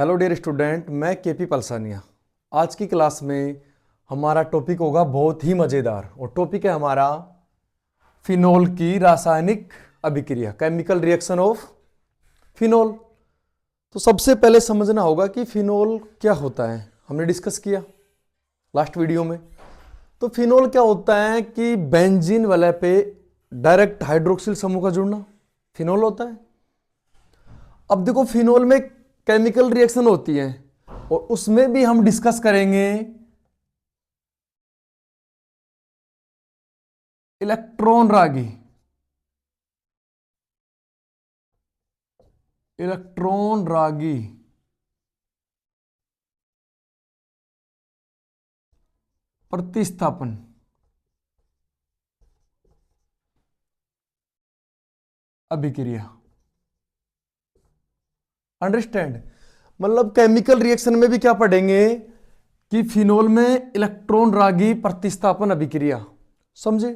Hello dear student, मैं KP Palsania. आज की क्लास में हमारा टॉपिक होगा बहुत ही मज़ेदार, और टॉपिक है हमारा फिनोल की रासायनिक अभिक्रिया, केमिकल रिएक्शन ऑफ फिनोल। तो सबसे पहले समझना होगा कि फिनोल क्या होता है। हमने डिस्कस किया लास्ट वीडियो में। तो फिनोल क्या होता है कि बेंजीन वाले पे डायरेक्ट हाइड्रोक्सिल समूह का जुड़ना फिनोल होता है। अब देखो, फिनोल में केमिकल रिएक्शन होती है और उसमें भी हम डिस्कस करेंगे इलेक्ट्रॉन रागी। इलेक्ट्रॉन रागी प्रतिस्थापन अभिक्रिया। अंडरस्टैंड? मतलब केमिकल रिएक्शन में भी क्या पढ़ेंगे कि फिनोल में इलेक्ट्रॉन रागी प्रतिस्थापन अभिक्रिया। समझे?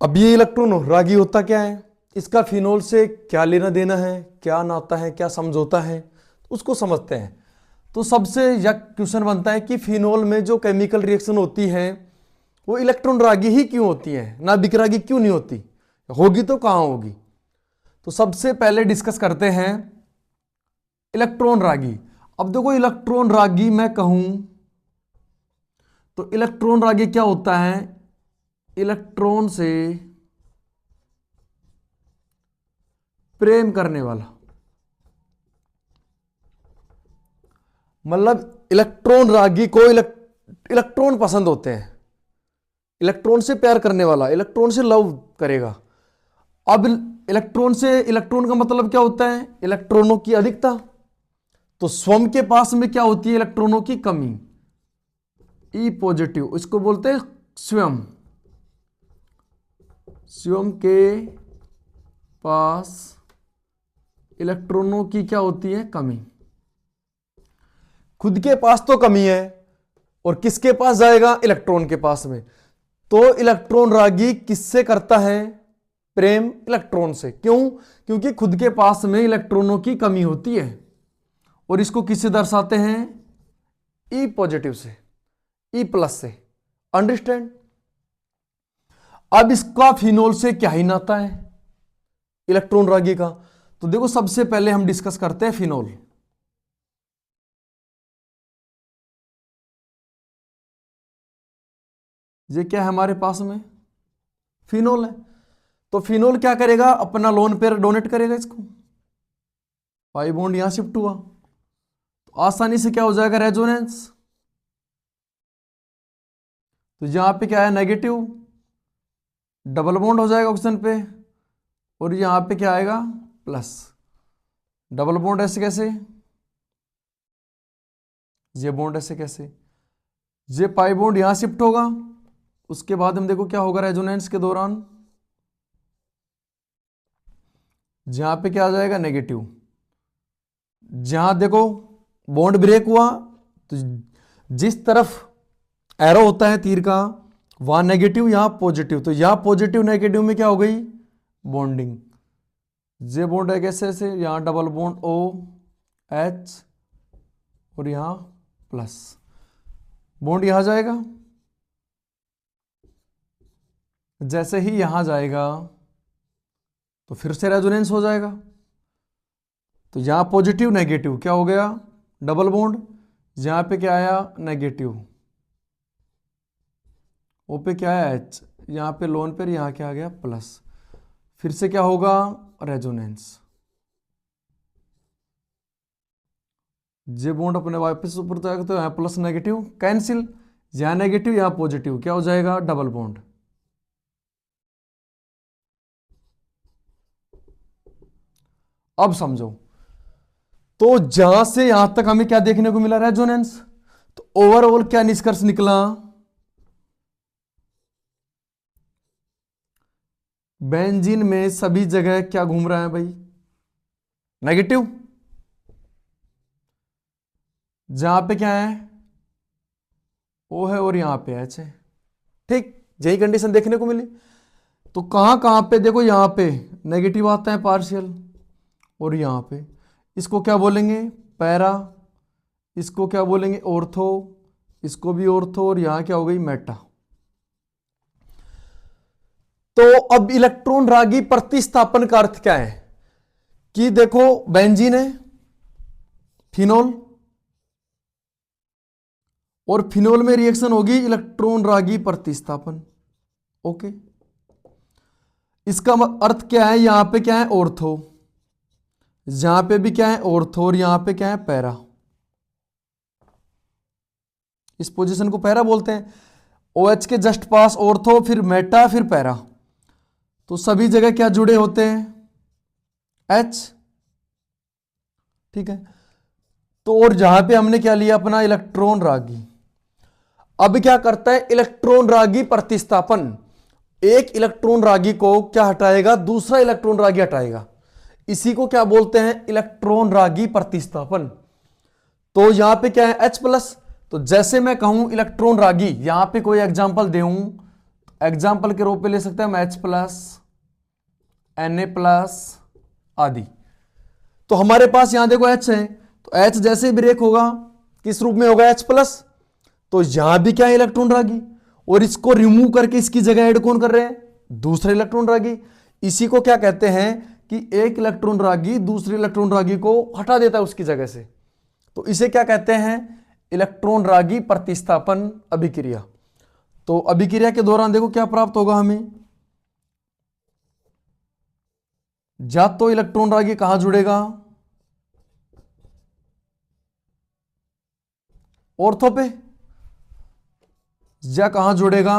अब ये इलेक्ट्रॉन रागी होता क्या है, इसका फिनोल से क्या लेना देना है, क्या नाता है, क्या समझौता है, उसको समझते हैं। तो सबसे यह क्वेश्चन बनता है कि फिनोल में जो केमिकल रिएक्शन होती है वो इलेक्ट्रॉन रागी ही क्यों होती है, ना बिकरागी क्यों नहीं होती, होगी तो कहां होगी। तो सबसे पहले डिस्कस करते हैं इलेक्ट्रॉन रागी। अब देखो, इलेक्ट्रॉन रागी मैं कहूं तो इलेक्ट्रॉन रागी क्या होता है, इलेक्ट्रॉन से प्रेम करने वाला। मतलब इलेक्ट्रॉन रागी को इलेक्ट्रॉन पसंद होते हैं, इलेक्ट्रॉन से प्यार करने वाला, इलेक्ट्रॉन से लव करेगा। अब इलेक्ट्रॉन से, इलेक्ट्रॉन का मतलब क्या होता है, इलेक्ट्रॉनों की अधिकता। तो स्वयं के पास में क्या होती है, इलेक्ट्रॉनों की कमी, ई पॉजिटिव, इसको बोलते हैं स्वयं। स्वयं के पास इलेक्ट्रॉनों की क्या होती है, कमी। खुद के पास तो कमी है, और किसके पास जाएगा, इलेक्ट्रॉन के पास में। तो इलेक्ट्रॉन रागी किससे करता है प्रेम, इलेक्ट्रॉन से। क्यों? क्योंकि खुद के पास में इलेक्ट्रॉनों की कमी होती है। और इसको किससे दर्शाते हैं, ई पॉजिटिव से, ई प्लस से। अंडरस्टैंड? अब इसका फिनोल से क्या ही नाता है, इलेक्ट्रॉन रागी का। तो देखो, सबसे पहले हम डिस्कस करते हैं फिनोल। ये क्या है हमारे पास में, फिनोल है। तो फिनोल क्या करेगा, अपना लोन पेयर डोनेट करेगा इसको। पाई बॉन्ड यहां शिफ्ट हुआ तो आसानी से क्या हो जाएगा, रेजोनेंस। तो यहां पे क्या है, नेगेटिव, डबल बॉन्ड हो जाएगा ऑक्सीजन पे। और यहां पे क्या आएगा, प्लस। डबल बॉन्ड ऐसे कैसे, ये बॉन्ड ऐसे कैसे, ये पाई बॉन्ड यहां शिफ्ट होगा। उसके बाद हम देखो क्या होगा रेजोनेंस के दौरान, जहां पे क्या आ जाएगा, नेगेटिव। जहां देखो बॉन्ड ब्रेक हुआ तो जिस तरफ एरो होता है तीर का, वहां नेगेटिव, यहां पॉजिटिव। तो यहां पॉजिटिव नेगेटिव में क्या हो गई, बॉन्डिंग। जे बॉन्ड है कैसे ऐसे, यहां डबल बॉन्ड ओ एच, और यहां प्लस, बॉन्ड यहां जाएगा। जैसे ही यहां जाएगा तो फिर से रेजोनेंस हो जाएगा। तो यहां पॉजिटिव नेगेटिव क्या हो गया, डबल बॉन्ड। यहां पे क्या आया, नेगेटिव, ओ पे क्या है एच, यहां पे लोन पर, यहां क्या आ गया, प्लस। फिर से क्या होगा, रेजोनेंस। जे बॉन्ड अपने वापस ऊपर जाएगा तो यहां प्लस नेगेटिव कैंसिल, यहां नेगेटिव यहां पॉजिटिव, क्या हो जाएगा, डबल बॉन्ड। अब समझो, तो जहां से यहां तक हमें क्या देखने को मिला, रेजोनेंस। तो ओवरऑल क्या निष्कर्ष निकला, बेंजीन में सभी जगह क्या घूम रहा है भाई, नेगेटिव। जहां पे क्या है, ओ है, और यहां पे एच है। ठीक, यही कंडीशन देखने को मिली। तो कहां कहां पे देखो, यहां पे नेगेटिव आता है पार्शियल, और यहां पे इसको क्या बोलेंगे, पैरा, इसको क्या बोलेंगे ऑर्थो, इसको भी ऑर्थो, और यहां क्या हो गई मेटा। तो अब इलेक्ट्रॉन रागी प्रतिस्थापन का अर्थ क्या है कि देखो बेंजीन है, फिनोल, और फिनोल में रिएक्शन होगी इलेक्ट्रॉन रागी प्रतिस्थापन। ओके, इसका अर्थ क्या है, यहां पे क्या है ऑर्थो, यहां पे भी क्या है ऑर्थो, और यहां पे क्या है पैरा। इस पोजीशन को पैरा बोलते हैं। OH के जस्ट पास ऑर्थो, फिर मेटा, फिर पैरा। तो सभी जगह क्या जुड़े होते हैं H, ठीक है। तो और जहां पे हमने क्या लिया अपना इलेक्ट्रॉन रागी। अब क्या करता है इलेक्ट्रॉन रागी प्रतिस्थापन, एक इलेक्ट्रॉन रागी को क्या हटाएगा, दूसरा इलेक्ट्रॉन रागी हटाएगा। इसी को क्या बोलते हैं इलेक्ट्रॉन रागी प्रतिस्थापन। तो यहां पे क्या है H प्लस, तो जैसे मैं कहूं इलेक्ट्रॉन रागी, यहां पे कोई एग्जांपल दूं, एग्जांपल के रूप में ले सकते हैं हम H प्लस, Na प्लस आदि। तो हमारे पास यहां देखो H है, तो H जैसे ब्रेक होगा किस रूप में होगा H प्लस, तो यहां भी क्या है इलेक्ट्रॉन रागी, और इसको रिमूव करके इसकी जगह ऐड कौन कर रहे हैं, दूसरे इलेक्ट्रॉन रागी। इसी को क्या कहते हैं कि एक इलेक्ट्रॉन रागी दूसरे इलेक्ट्रॉन रागी को हटा देता है उसकी जगह से। तो इसे क्या कहते हैं इलेक्ट्रॉन रागी प्रतिस्थापन अभिक्रिया। तो अभिक्रिया के दौरान देखो क्या प्राप्त होगा हमें, या तो इलेक्ट्रॉन रागी कहां जुड़ेगा, ऑर्थो पे, या कहां जुड़ेगा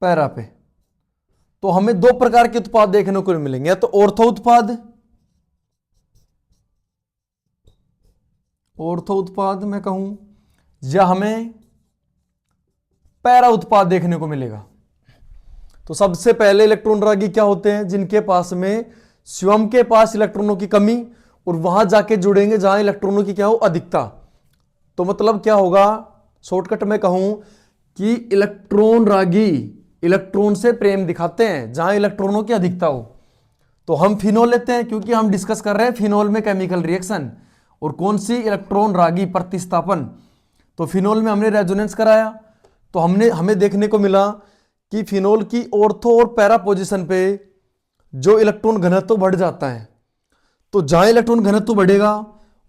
पैरा पे। तो हमें दो प्रकार के उत्पाद देखने को मिलेंगे, या तो ऑर्थो उत्पाद, ऑर्थो उत्पाद मैं कहूं, या हमें पैरा उत्पाद देखने को मिलेगा। तो सबसे पहले इलेक्ट्रॉन रागी क्या होते हैं, जिनके पास में स्वयं के पास इलेक्ट्रॉनों की कमी, और वहां जाके जुड़ेंगे जहां इलेक्ट्रॉनों की क्या हो अधिकता। तो मतलब क्या होगा, शॉर्टकट में कहूं कि इलेक्ट्रॉन रागी इलेक्ट्रॉन से प्रेम दिखाते हैं जहां इलेक्ट्रॉनों की अधिकता हो। तो हम फिनोल लेते हैं क्योंकि हम डिस्कस कर रहे हैं फिनोल में केमिकल रिएक्शन, और कौन सी इलेक्ट्रॉन रागी प्रतिस्थापन। तो फिनोल में हमने रेजोनेंस कराया, तो हमें देखने को मिला कि फिनोल की ऑर्थो और पैरा पोजीशन पे जो इलेक्ट्रॉन घनत्व बढ़ जाता है। तो जहां इलेक्ट्रॉन घनत्व बढ़ेगा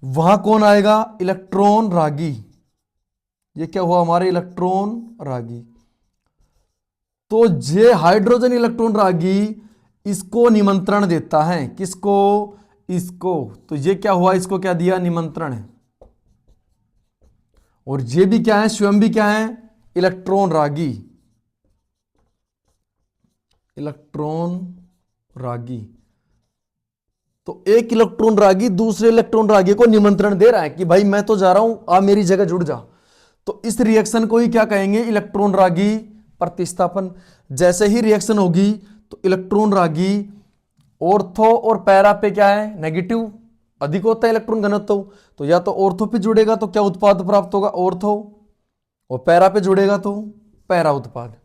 वहां कौन आएगा, इलेक्ट्रॉन रागी। ये क्या हुआ हमारे इलेक्ट्रॉन रागी। तो ये हाइड्रोजन इलेक्ट्रॉन रागी इसको निमंत्रण देता है, किसको, इसको। तो ये क्या हुआ, इसको क्या दिया, निमंत्रण है। और ये भी क्या है, स्वयं भी क्या है इलेक्ट्रॉन रागी, इलेक्ट्रॉन रागी। तो एक इलेक्ट्रॉन रागी दूसरे इलेक्ट्रॉन रागी को निमंत्रण दे रहा है कि भाई मैं तो जा रहा हूं, आप मेरी जगह जुड़ जा। तो इस रिएक्शन को ही क्या कहेंगे, इलेक्ट्रॉन रागी प्रतिस्थापन। जैसे ही रिएक्शन होगी तो इलेक्ट्रॉन रागी ऑर्थो और पैरा पे क्या है, नेगेटिव, अधिक होता है इलेक्ट्रॉन घनत्व। तो या तो ऑर्थो पे जुड़ेगा तो क्या उत्पाद प्राप्त होगा, ऑर्थो, और पैरा पे जुड़ेगा तो पैरा उत्पाद।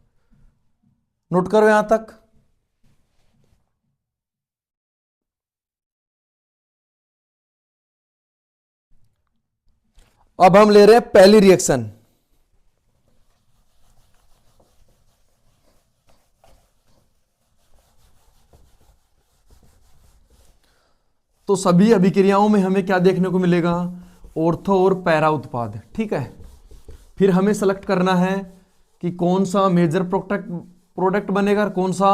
नोट करो यहां तक। अब हम ले रहे हैं पहली रिएक्शन। तो सभी अभिक्रियाओं में हमें क्या देखने को मिलेगा, ऑर्थो और पैरा उत्पाद, ठीक है। फिर हमें सेलेक्ट करना है कि कौन सा मेजर प्रोडक्ट बनेगा और कौन सा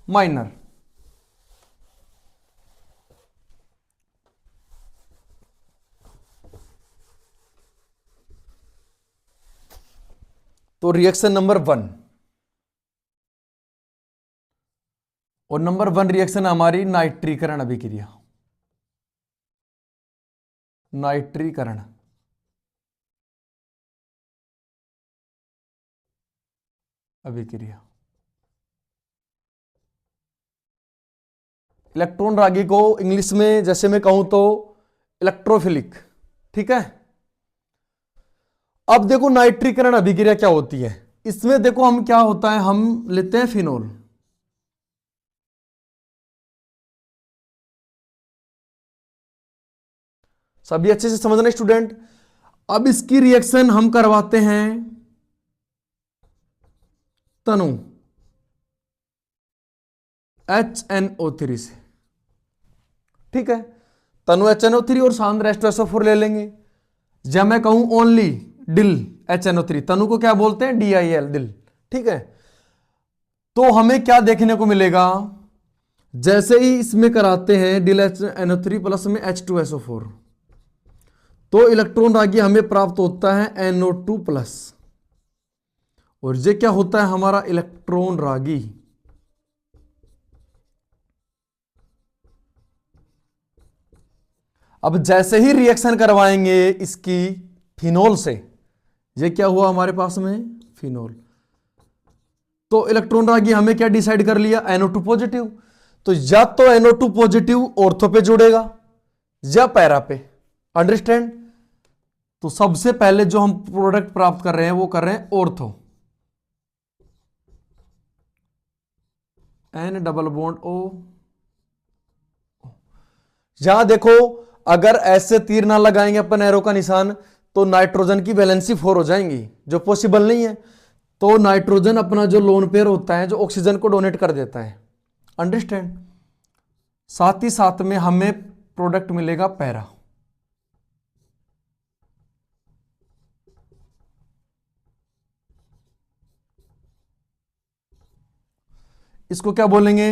माइनर। तो रिएक्शन नंबर 1, और नंबर 1 रिएक्शन हमारी नाइट्रीकरण अभिक्रिया, नाइट्रीकरण अभिक्रिया। इलेक्ट्रॉन रागी को इंग्लिश में जैसे मैं कहूं तो इलेक्ट्रोफिलिक, ठीक है। अब देखो नाइट्रीकरण अभिक्रिया क्या होती है, इसमें देखो हम क्या होता है, हम लेते हैं फिनोल, सभी अच्छे से समझना स्टूडेंट। अब इसकी रिएक्शन हम करवाते हैं तनु HNO3 से, ठीक है। तनु HNO3 और सांद्र H2SO4 ले लेंगे। जब मैं कहूं ओनली डिल HNO3, तनु को क्या बोलते हैं, DIL, दिल, ठीक है। तो हमें क्या देखने को मिलेगा, जैसे ही इसमें कराते हैं डिल HNO3 प्लस में H2SO4, तो इलेक्ट्रॉन रागी हमें प्राप्त होता है NO2 प्लस, और ये क्या होता है हमारा इलेक्ट्रॉन रागी। अब जैसे ही रिएक्शन करवाएंगे इसकी फिनोल से, ये क्या हुआ हमारे पास में फिनोल, तो इलेक्ट्रॉन रागी हमें क्या डिसाइड कर लिया, NO2 पॉजिटिव। तो या तो NO2 पॉजिटिव ऑर्थो पे जुड़ेगा या पैरा पे, अंडरस्टैंड। तो सबसे पहले जो हम प्रोडक्ट प्राप्त कर रहे हैं वो कर रहे हैं ortho, N double bond O। यहां देखो, अगर ऐसे तीर ना लगाएंगे अपन एरो का निशान, तो नाइट्रोजन की वैलेंसी 4 हो जाएंगी, जो पॉसिबल नहीं है। तो नाइट्रोजन अपना जो लोन पेयर होता है, जो ऑक्सीजन को डोनेट कर देता है, अंडरस्टैंड। साथ ही साथ में हमें प्रोडक्ट मिलेगा पैरा। इसको क्या बोलेंगे,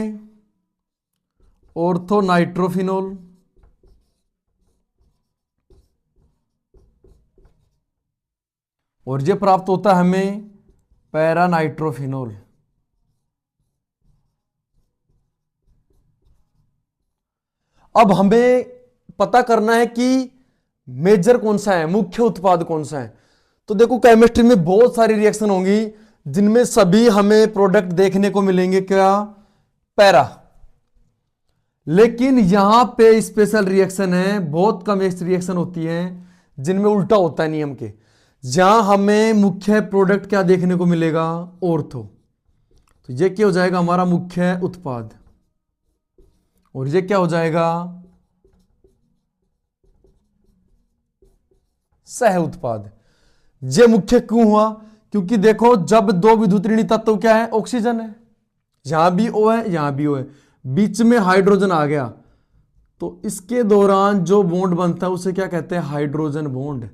ऑर्थो नाइट्रोफिनोल। और ये प्राप्त होता है हमें पैरा नाइट्रोफिनोल। अब हमें पता करना है कि मेजर कौन सा है, मुख्य उत्पाद कौन सा है। तो देखो, केमिस्ट्री में बहुत सारी रिएक्शन होंगी जिनमें सभी हमें प्रोडक्ट देखने को मिलेंगे क्या, पैरा। लेकिन यहां पे स्पेशल रिएक्शन है, बहुत कम रिएक्शन होती है जिनमें उल्टा होता है नियम के, जहां हमें मुख्य प्रोडक्ट क्या देखने को मिलेगा, ऑर्थो। तो ये क्या हो जाएगा हमारा मुख्य उत्पाद, और ये क्या हो जाएगा सह उत्पाद। ये मुख्य क्यों हुआ, क्योंकि देखो, जब दो विद्युत ऋणी तत्व क्या है, ऑक्सीजन है, यहां भी O है, यहां भी O है, बीच में हाइड्रोजन आ गया, तो इसके दौरान जो बॉन्ड बनता है उसे क्या कहते हैं, हाइड्रोजन बॉन्ड।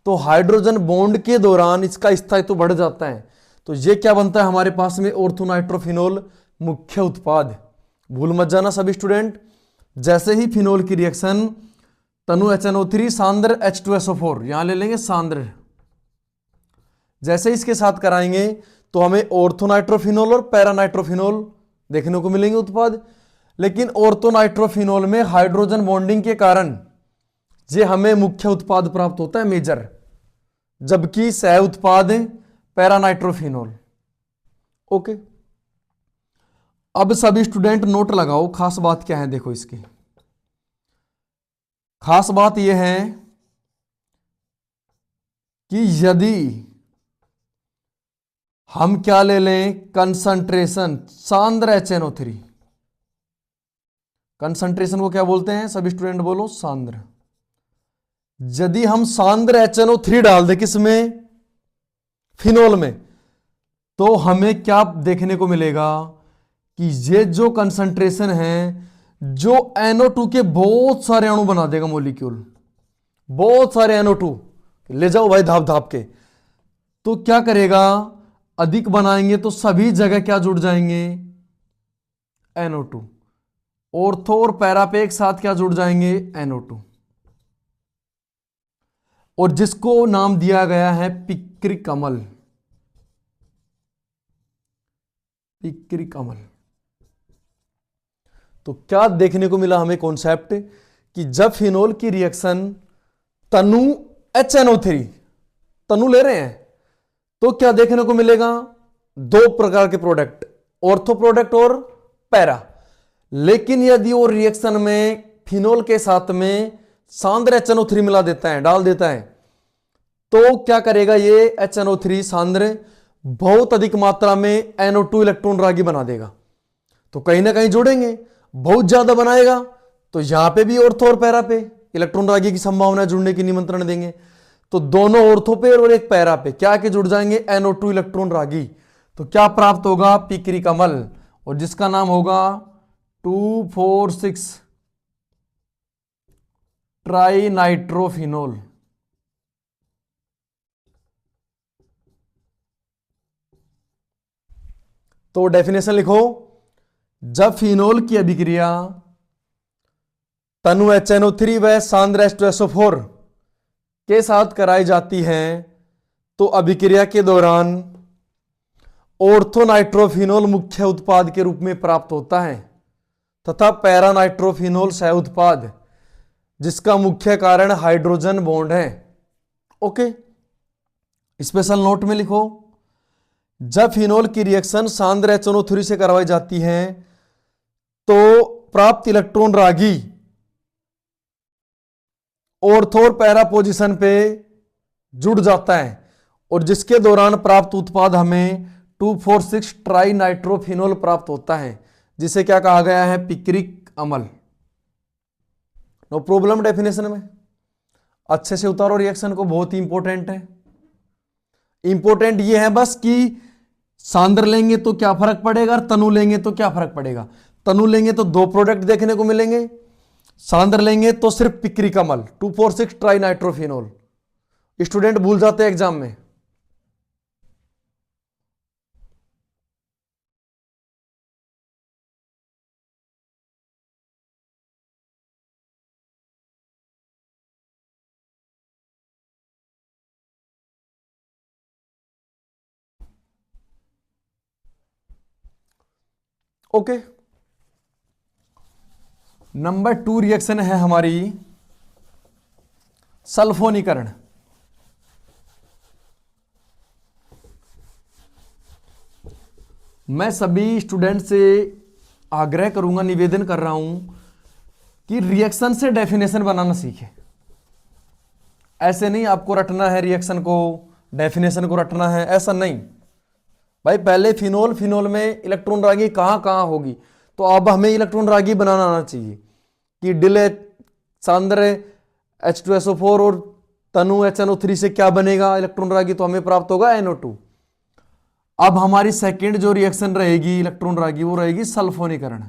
तो हाइड्रोजन बॉन्ड के दौरान इसका स्थायित्व बढ़ जाता है, तो ये क्या बनता है हमारे पास में, ऑर्थोनाइट्रोफिनोल, मुख्य उत्पाद। भूल मत जाना सभी स्टूडेंट। जैसे ही फिनोल की रिएक्शन तनु HNO3 सांद्र H2SO4, यहां ले लेंगे सांद्र, जैसे इसके साथ कराएंगे तो हमें ऑर्थोनाइट्रोफिनोल और पैरानाइट्रोफिनोल देखने को मिलेंगे उत्पाद। लेकिन ऑर्थोनाइट्रोफिनोल में हाइड्रोजन बॉन्डिंग के कारण ये हमें मुख्य उत्पाद प्राप्त होता है, मेजर, जबकि सह उत्पाद पैरानाइट्रोफिनोल। ओके, अब सभी स्टूडेंट नोट लगाओ, खास बात क्या है, देखो इसकी खास बात यह है कि यदि हम क्या ले लें, कंसंट्रेशन सांद्र HNO3, कंसंट्रेशन को क्या बोलते हैं सभी स्टूडेंट बोलो, सांद्र। यदि हम सांद्र HNO3 डाल दें किसमें, फिनोल में, तो हमें क्या देखने को मिलेगा कि ये जो कंसंट्रेशन है, जो NO2 के बहुत सारे अणु बना देगा, मॉलिक्यूल, बहुत सारे NO2 ले जाओ भाई धाप धाप के। तो क्या करेगा, अधिक बनाएंगे तो सभी जगह क्या जुड़ जाएंगे, NO2। ऑर्थो और पैरा पे एक साथ क्या जुड़ जाएंगे, NO2, और जिसको नाम दिया गया है पिक्री कमल, पिक्री कमल। तो क्या देखने को मिला हमें कॉन्सेप्ट, कि जब फिनोल की रिएक्शन तनु HNO3, तनु ले रहे हैं, तो क्या देखने को मिलेगा, दो प्रकार के प्रोडक्ट, ऑर्थो प्रोडक्ट और पैरा। लेकिन यदि वो रिएक्शन में फिनोल के साथ में सांद्र HNO3 मिला देता है, डाल देता है, तो क्या करेगा, ये HNO3 सांद्र बहुत अधिक मात्रा में NO2 इलेक्ट्रॉन रागी बना देगा। तो कहीं ना कहीं जोड़ेंगे, बहुत ज्यादा बनाएगा, तो यहां पे भी ऑर्थो और पैरा पे इलेक्ट्रॉन रागी की संभावना जुड़ने की निमंत्रण देंगे। तो दोनों ऑर्थो पेयर और एक पैरा पे क्या के जुड़ जाएंगे, NO2 इलेक्ट्रॉन रागी। तो क्या प्राप्त होगा, पिक्री कमल, और जिसका नाम होगा 2,4,6 ट्राई नाइट्रोफिनोल। तो डेफिनेशन लिखो, जब फिनोल की अभिक्रिया तनु HNO3 व सांद्र H2SO4 के साथ कराई जाती है तो अभिक्रिया के दौरान ऑर्थोनाइट्रोफिनोल मुख्य उत्पाद के रूप में प्राप्त होता है तथा पैरानाइट्रोफिनोल सह उत्पाद, जिसका मुख्य कारण हाइड्रोजन बॉन्ड है। ओके, स्पेशल नोट में लिखो, जब फिनोल की रिएक्शन सांद्र HNO3 से करवाई जाती है तो प्राप्त इलेक्ट्रॉन रागी ऑर्थो और पैरा पोजीशन पे जुड़ जाता है और जिसके दौरान प्राप्त उत्पाद हमें 2,4,6 ट्राई नाइट्रोफिनोल प्राप्त होता है, जिसे क्या कहा गया है, पिक्रिक अम्ल। नो प्रॉब्लम डेफिनेशन में अच्छे से उतारो रिएक्शन को, बहुत ही इंपॉर्टेंट है। इंपॉर्टेंट ये है बस कि सांद्र लेंगे तो क्या फर्क पड़ेगा और तनु लेंगे तो क्या फर्क पड़ेगा। तनु लेंगे तो दो प्रोडक्ट देखने को मिलेंगे, सांद्र लेंगे तो सिर्फ पिक्रिक अम्ल 2,4,6 ट्राई नाइट्रोफिनोल। स्टूडेंट भूल जाते हैं एग्जाम में। ओके, नंबर 2 रिएक्शन है हमारी सल्फोनीकरण। मैं सभी स्टूडेंट से आग्रह करूंगा, निवेदन कर रहा हूं कि रिएक्शन से डेफिनेशन बनाना सीखें। ऐसे नहीं आपको रटना है रिएक्शन को, डेफिनेशन को रटना है, ऐसा नहीं भाई। पहले फिनोल, फिनोल में इलेक्ट्रॉन रागी कहां कहां होगी, तो अब हमें इलेक्ट्रॉन रागी बनाना आना चाहिए कि डिले सांद्र H2SO4 और तनु HNO3 से क्या बनेगा इलेक्ट्रॉन रागी, तो हमें प्राप्त होगा NO2। अब हमारी सेकंड जो रिएक्शन रहेगी इलेक्ट्रॉन रागी, वो रहेगी सल्फोनीकरण।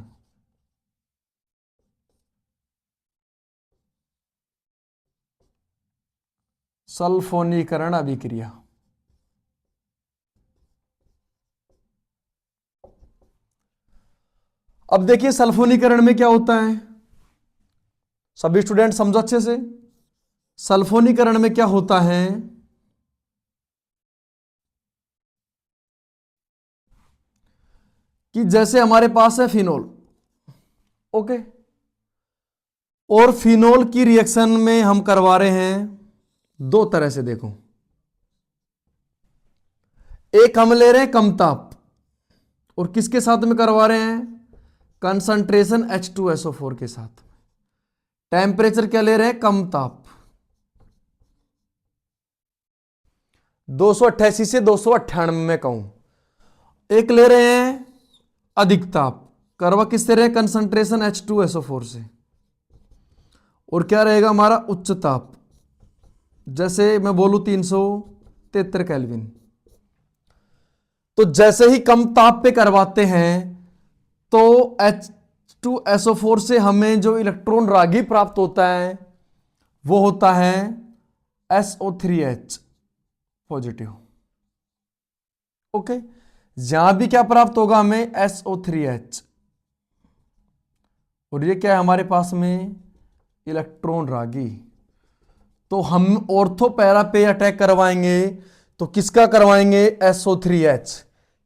सल्फोनीकरण अभिक्रिया। अब देखिए सल्फोनीकरण में क्या होता है, सभी स्टूडेंट समझो अच्छे से। सल्फोनीकरण में क्या होता है कि जैसे हमारे पास है फिनोल, ओके, और फिनोल की रिएक्शन में हम करवा रहे हैं दो तरह से। देखो, एक हम ले रहे हैं कम ताप, और किसके साथ में करवा रहे हैं, कंसंट्रेशन H2SO4 के साथ। टेम्परेचर क्या ले रहे हैं, कम ताप, 288 से 298 में कहूं। एक ले रहे हैं अधिक ताप, करवा किससे रहे, कंसंट्रेशन H2SO4 से। और क्या रहेगा हमारा उच्च ताप, जैसे मैं बोलूं 373 केल्विन। तो जैसे ही कम ताप पे करवाते हैं तो H2SO4 से हमें जो इलेक्ट्रॉन रागी प्राप्त होता है वो होता है SO3H पॉजिटिव। ओके, जहां भी क्या प्राप्त होगा हमें, SO3H। और ये क्या है हमारे पास में, इलेक्ट्रॉन रागी। तो हम ऑर्थो पैरा पे अटैक करवाएंगे तो किसका करवाएंगे, SO3H,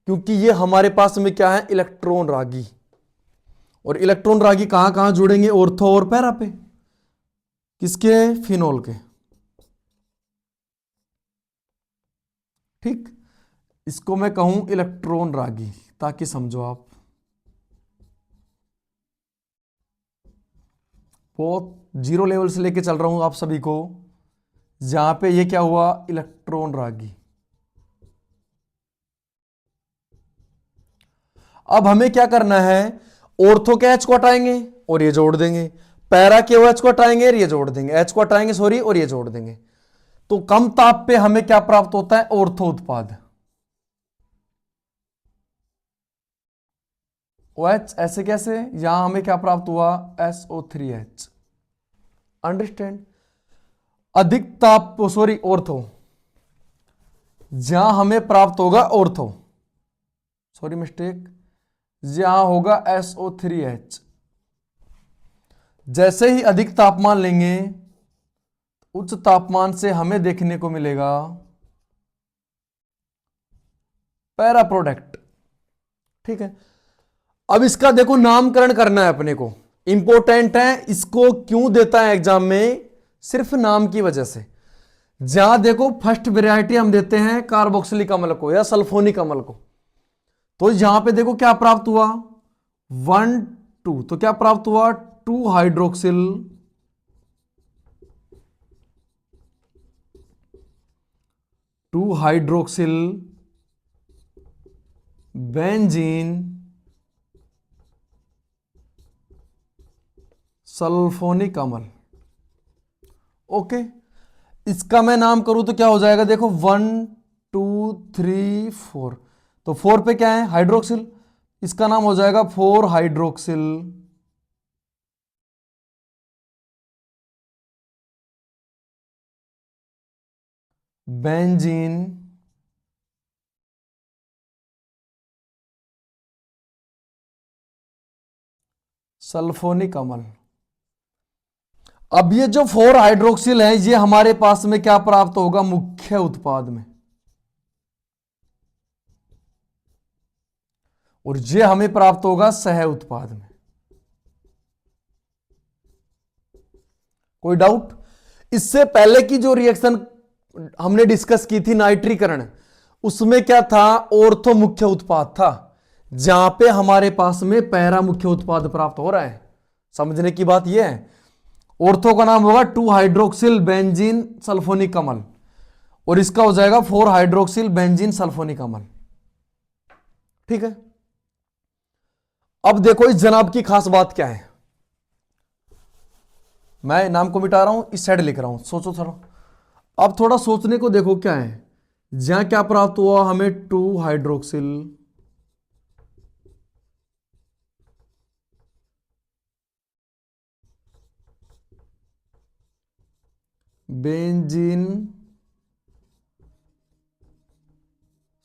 क्योंकि ये हमारे पास में क्या है, इलेक्ट्रॉन रागी। और इलेक्ट्रॉन रागी कहां कहां जुड़ेंगे, ऑर्थो और पैरा पे, किसके, फिनोल के। ठीक, इसको मैं कहूं इलेक्ट्रॉन रागी, ताकि समझो आप। बहुत जीरो लेवल से लेके चल रहा हूं आप सभी को, जहां पे ये क्या हुआ, इलेक्ट्रॉन रागी। अब हमें क्या करना है, ऑर्थो के H को हटाएंगे और ये जोड़ देंगे, पैरा के OH को हटाएंगे और ये जोड़ देंगे, H को हटाएंगे सॉरी और ये जोड़ देंगे, तो कम ताप पे हमें क्या प्राप्त होता है, ऑर्थो उत्पाद। OH ऐसे कैसे, यहां हमें क्या प्राप्त हुआ, SO3H। अंडरस्टैंड। अधिक ताप सॉरी ऑर्थो, जहां हमें प्राप्त होगा ऑर्थो, सॉरी मिस्टेक, जहां होगा SO3H। जैसे ही अधिक तापमान लेंगे, उच्च तापमान से हमें देखने को मिलेगा पैरा प्रोडक्ट। ठीक है, अब इसका देखो नामकरण करना है अपने को, इंपॉर्टेंट है, इसको क्यों देता है एग्जाम में, सिर्फ नाम की वजह से। जहां देखो फर्स्ट वेराइटी हम देते हैं कार्बोक्सिलिक अम्ल को या सल्फोनिक अम्ल को, तो यहां पे देखो क्या प्राप्त हुआ, 1 2, तो क्या प्राप्त हुआ, 2 हाइड्रोक्सिल बेंजीन सल्फोनिक अम्ल। ओके, इसका मैं नाम करूं तो क्या हो जाएगा, देखो 1 2 3 4, तो 4 पे क्या है, हाइड्रोक्सिल, इसका नाम हो जाएगा 4 हाइड्रोक्सिल बेंजीन सल्फोनिक अम्ल। अब ये जो 4 हाइड्रोक्सिल है, ये हमारे पास में क्या प्राप्त होगा, मुख्य उत्पाद में, और ये हमें प्राप्त होगा सह उत्पाद में। कोई डाउट? इससे पहले की जो रिएक्शन हमने डिस्कस की थी नाइट्रीकरण, उसमें क्या था, ऑर्थो मुख्य उत्पाद था, जहां पे हमारे पास में पैरा मुख्य उत्पाद प्राप्त हो रहा है। समझने की बात यह है, ऑर्थो का नाम होगा 2 हाइड्रोक्सिल बेंजीन सल्फोनिक अम्ल, और इसका हो जाएगा 4 हाइड्रोक्सिल बेंजीन सल्फोनिक अम्ल। ठीक है, अब देखो इस जनाब की खास बात क्या है, मैं नाम को मिटा रहा हूं, इस साइड लिख रहा हूं, सोचो थोड़ा, अब थोड़ा सोचने को देखो क्या है, जहां क्या प्राप्त हुआ हमें, 2 हाइड्रोक्सिल बेंजीन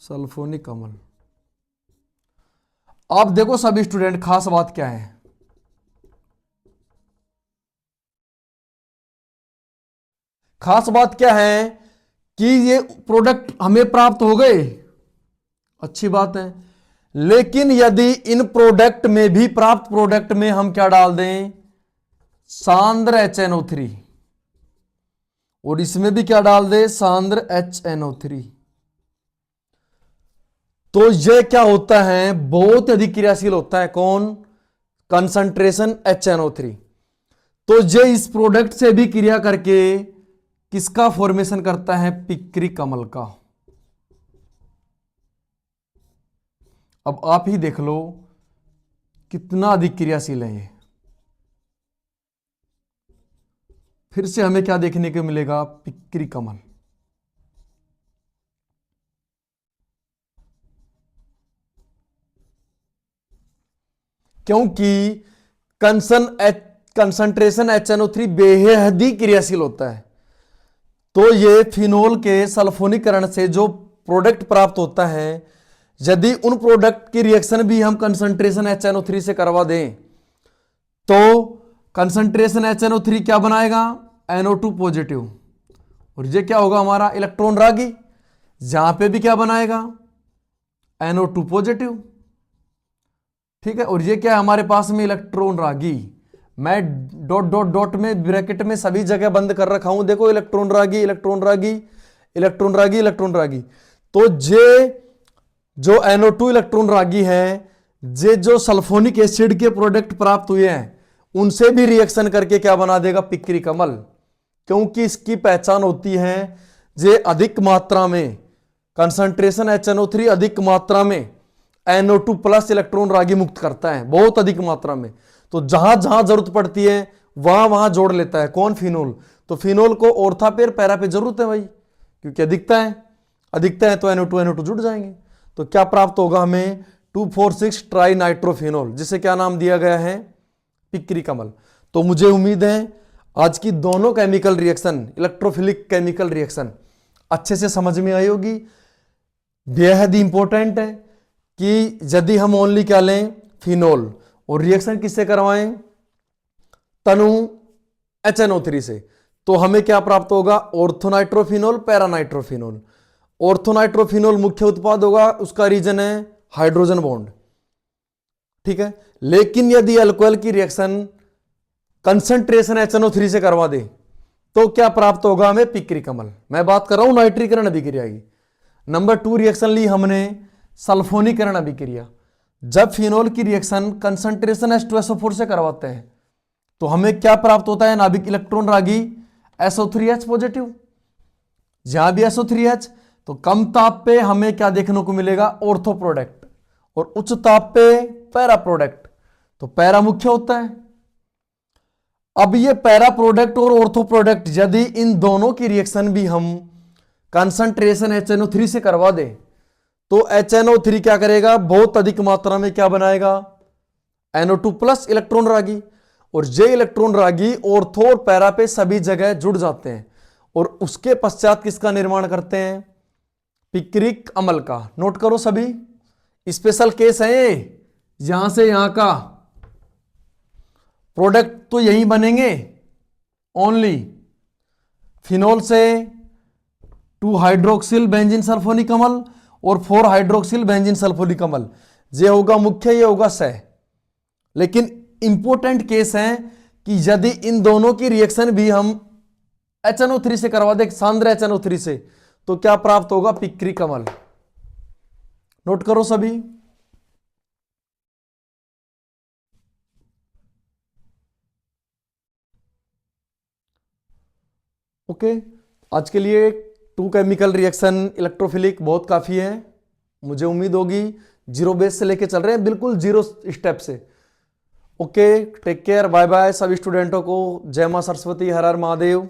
सल्फोनिक अम्ल। आप देखो सभी स्टूडेंट, खास बात क्या है, खास बात क्या है कि ये प्रोडक्ट हमें प्राप्त हो गए, अच्छी बात है, लेकिन यदि इन प्रोडक्ट में भी, प्राप्त प्रोडक्ट में हम क्या डाल दें, सांद्र HNO3, और इसमें भी क्या डाल दे, सांद्र HNO3, तो यह क्या होता है, बहुत अधिक क्रियाशील होता है, कौन, कंसंट्रेशन HNO3। तो यह इस प्रोडक्ट से भी क्रिया करके किसका फॉर्मेशन करता है, पिक्रिक अम्ल का। अब आप ही देख लो कितना अधिक क्रियाशील है ये। फिर से हमें क्या देखने को मिलेगा, पिक्रिक अम्ल। क्योंकि कंसंट्रेशन HNO3 बेहद ही क्रियाशील होता है, तो ये फिनोल के सल्फोनीकरण से जो प्रोडक्ट प्राप्त होता है, यदि उन प्रोडक्ट की रिएक्शन भी हम कंसंट्रेशन HNO3 से करवा दें, तो कंसंट्रेशन HNO3 क्या बनाएगा, NO2 पॉजिटिव, और ये क्या होगा हमारा इलेक्ट्रॉन रागी, जहां पे भी क्या बनाएगा, NO2 पॉजिटिव। ठीक है, और ये क्या है हमारे पास में, इलेक्ट्रॉन रागी। मैं डॉट डॉट डॉट में, ब्रैकेट में सभी जगह बंद कर रखा हूं, देखो इलेक्ट्रॉन रागी, इलेक्ट्रॉन रागी, इलेक्ट्रॉन रागी, इलेक्ट्रॉन रागी। तो ये जो NO2 इलेक्ट्रॉन रागी है, ये जो सल्फोनिक एसिड के प्रोडक्ट प्राप्त हुए हैं, उनसे भी रिएक्शन करके क्या बना देगा, पिक्रिक अम्ल। क्योंकि इसकी पहचान होती है, ये अधिक मात्रा में कंसंट्रेशन HNO3 अधिक मात्रा में NO2 प्लस इलेक्ट्रॉन रागी मुक्त करता है, बहुत अधिक मात्रा में। तो जहां जहां जरूरत पड़ती है वहां वहां जोड़ लेता है। कौन? फिनोल। तो फिनोल को ऑर्था पेर पैरा पे जरूरत है भाई, क्योंकि अधिकता है तो NO2 जुड़ जाएंगे। तो क्या प्राप्त होगा हमें? 2,4,6 ट्राई नाइट्रोफिनोल, जिसे क्या नाम दिया गया है? पिक्री कमल। तो मुझे उम्मीद है आज की दोनों chemical reaction, electrophilic chemical reaction अच्छे से समझ में आई होगी। बेहद इंपॉर्टेंट है कि यदि हम ओनली क्या लें? फिनोल, और रिएक्शन किससे करवाएं? तनु HNO3 से, तो हमें क्या प्राप्त होगा? ऑर्थोनाइट्रोफिनोल, पैरानाइट्रोफिनोल। ऑर्थोनाइट्रोफिनोल मुख्य उत्पाद होगा, उसका रीजन है हाइड्रोजन बॉन्ड, ठीक है। लेकिन यदि अल्कोहल की रिएक्शन कंसंट्रेशन HNO3 से करवा दे तो क्या प्राप्त होगा हमें? पिक्री कमल। मैं बात कर रहा हूं नाइट्रीकरण अभिक्रिया की। नंबर 2 रिएक्शन ली हमने सल्फोनीकरण अभिक्रिया। जब फिनोल की रिएक्शन कंसंट्रेशन H2SO4 से करवाते हैं तो हमें क्या प्राप्त होता है? नाभिक इलेक्ट्रॉन रागी SO3H पॉजिटिव। जहां भी SO3H, तो कम ताप पे हमें क्या देखने को मिलेगा? ऑर्थो प्रोडक्ट, और उच्च ताप पे पैरा प्रोडक्ट। तो पैरा मुख्य होता है। अब ये पैरा प्रोडक्ट और ऑर्थो प्रोडक्ट यदि इन दोनों की रिएक्शन भी हम कंसंट्रेशन HNO3 से करवा दे तो HNO3 क्या करेगा? बहुत अधिक मात्रा में क्या बनाएगा? NO2 प्लस इलेक्ट्रॉन रागी। और ये इलेक्ट्रॉन रागी ऑर्थो और पैरा पे सभी जगह जुड़ जाते हैं, और उसके पश्चात किसका निर्माण करते हैं? पिक्रिक अम्ल का। नोट करो सभी, स्पेशल केस है ये, यहां से यहां का प्रोडक्ट तो यही बनेंगे ओनली। फिनोल से 2 हाइड्रोक्सिल बेंजीन सल्फोनिक अम्ल और 4 हाइड्रोक्सिल बेंजीन सल्फोनिक अम्ल, ये होगा मुख्य, ये होगा सह। लेकिन इंपॉर्टेंट केस है कि यदि इन दोनों की रिएक्शन भी हम HNO3 से करवा दे, सांद्र HNO3 से, तो क्या प्राप्त होगा? पिक्री कमल। नोट करो सभी। ओके, आज के लिए 2 केमिकल रिएक्शन इलेक्ट्रोफिलिक बहुत काफी है। मुझे उम्मीद होगी जीरो बेस से लेके चल रहे हैं, बिल्कुल जीरो स्टेप से। Okay, take care, bye bye सभी स्टूडेंटों को। जय मां सरस्वती, हर हर महादेव।